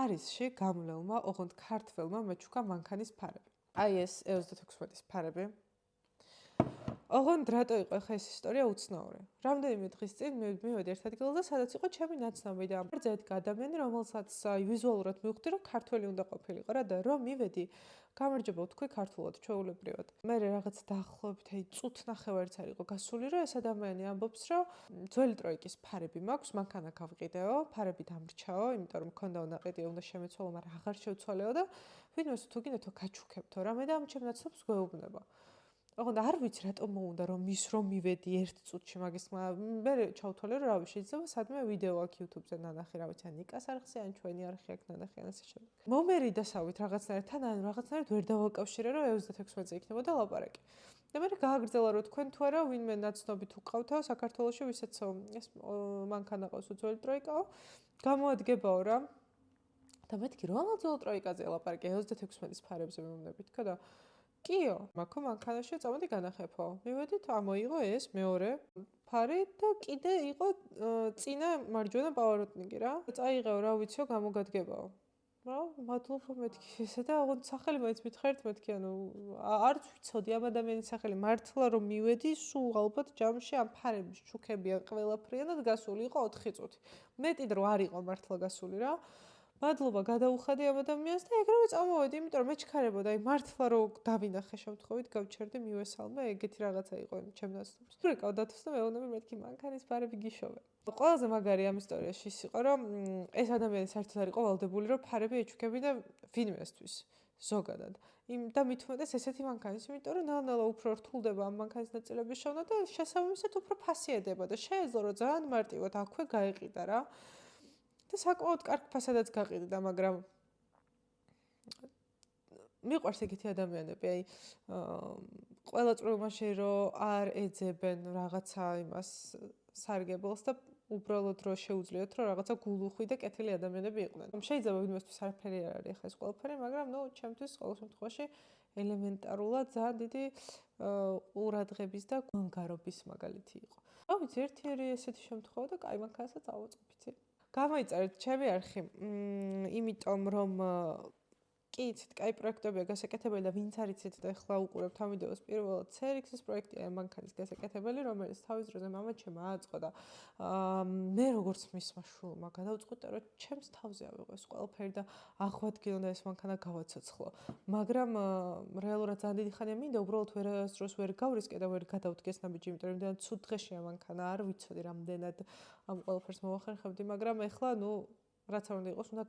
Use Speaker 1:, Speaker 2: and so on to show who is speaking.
Speaker 1: პარიზში გამლელმა, ოღონდ ქართველმა მეჩუქა მანქანის ფარები. აი ეს E26-ის ფარები. ოღონდ რატო იყო ხა ეს ისტორია უცნაური? რამდენიმე დღის წინ მივედი ერთ ადგილზე, სადაც იყო ჩემი ნაცნობი და ამბრძე ედგა ადამიანი, რომელსაც ვიზუალურად მივხვდი, რომ ქართველი უნდა ყოფილიყო რა და რომ მივედი, გამარჯობა ვთქვი ქართულად, ჩვეულებრივად. მე რაღაც დაახლოებით წუთ ნახევარიც არ იყო გასული, რომ ეს ადამიანი ამბობს, რომ ძველი ტროიკის ფარები მაქვს, მანქანა გავყიდეო, ფარები დამრჩაო, იმიტომ რომ მქონდა უნაყიდია, უნდა შემეცვალო, მაგრამ აღარ შევცვალეო და ვინმეს თუ გინდათო გაჩუქებთო რამე და ამ ჩემ ნაცნობს გვეუბნება. ოღონდ არ ვიცი რატომ მოუნდა რომ მივედი ერთ წუთში მაგის მე ჩავთვალე რომ რავი შეიძლება სადმე ვიდეო აქვს YouTube-ზე ნანახი რა ვიცი ან ნიკას არხზე ან ჩვენი არხი აქვს ნანახი ან ასე შემდეგ. მომერი დასავით რაღაცნაირად თან ან რაღაცნაირად ვერ დავაკავშირე რომ E26-ზე იქნებოდა ლაპარაკი. და მე გააგრძელა რომ თქვენ თუ არა ვინმე ნაცნობი თუ ყავთო საქართველოში ვისაც ეს მანქანა ყავს უძველი ტროიკაო გამოადგებაო რა. და მეთქი რომელ ძველ ტროიკაზე ლაპარაკი E26-ის ფარებზე მომნებით თქო და კიო, მაქო მანქანაში წამოდი განახეფო. მივედით, ამოიღო ეს მეორე ფარი და კიდე იყო წინა მარჯვენა პავაროტნიკი რა. წაიღეო, რა ვიციო, გამოგადგებაო. რა, მადლობა მეთქი ესე და ოღონდ სახელი მაინც მითხარით მეთქი, ანუ არც ვიცოდი ამ ადამიანის სახელი. მართლა რომ მივედი, სულ ალბათ ჯამში ამ ფარების ჩუქებია ყველაფრიანად გასული იყო 4 წუთი. მეტი დრო არ იყო მართლა გასული რა. მადლობა გადაუხადი ამ ადამიანს და ეგრევე წამოვედი, იმიტომ რომ მეჩქარებოდა, აი მართლა რომ დავინახე შემთხვევით, გავჩერდი მივესალმე, ეგეთი რაღაცა იყო ჩემ ნაცნობს. ვრეკავ დათოს და მეუბნები მეთქი მანქანის ფარები გიშოვე. ყველაზე მაგარი ამ ისტორიაში ის იყო, რომ ეს ადამიანი საერთოდ არ იყო ვალდებული, რომ ფარები ეჩუქებინა ვინმესთვის ზოგადად. და მით უმეტეს ესეთი მანქანის, იმიტომ რომ ნელ-ნელა უფრო რთულდება ამ მანქანის ნაწილების შოვნა და შესაბამისად უფრო ფასიადება და შეეძლო რომ ძალიან მარტივად აქვე გაეყიდა რა. და საკმაოდ კარგ ფასადაც გაყიდდა, მაგრამ მიყვარს ეგეთი ადამიანები, აი ყველა წვრილმაში რომ არ ეძებენ რაღაცა იმას სარგებელს და უბრალოდ რომ შეუძლიათ რომ რაღაცა გულუხვი და კეთილი ადამიანები იყვნენ. შეიძლება ვინმესთვის არაფერი არ არის ხა ეს ყველაფერი, მაგრამ ნუ ჩემთვის ყოველ შემთხვევაში ელემენტარულად ძალიან დიდი ყურადღების და გონგარობის მაგალითი იყო. რა ვიცი, ერთი ესეთი შემთხვევა და კაი მანქანასაც ავუწყობ. გამოიწერეთ ჩემი არხი, იმიტომ რომ კი იცით, კაი პროექტებია გასაკეთებელი და ვინც არ იცით და ახლა უყურებთ ამ ვიდეოს პირველად CRX-ის პროექტია მანქანის გასაკეთებელი, რომელიც თავის დროზე მამაჩემ ააწყო და მე როგორც მისმა შვილმა გადავწყვიტე, რომ ჩემს თავზე ავიღო ეს ყველაფერი და აღვადგინო და ეს მანქანა გავაცოცხლო. მაგრამ რეალურად ძალიან დიდი ხანია მინდა, უბრალოდ ვერასდროს ვერ გავრისკე და ვერ გადავდგეს ნაბიჯი, იმიტომ რომ იმდენად ცუდ დღეშია მანქანა, არ ვიცოდი რამდენად ამ ყველაფერს მოვახერხებდი, მაგრამ ეხლა ნუ რაც არ უნდა იყოს, უნდა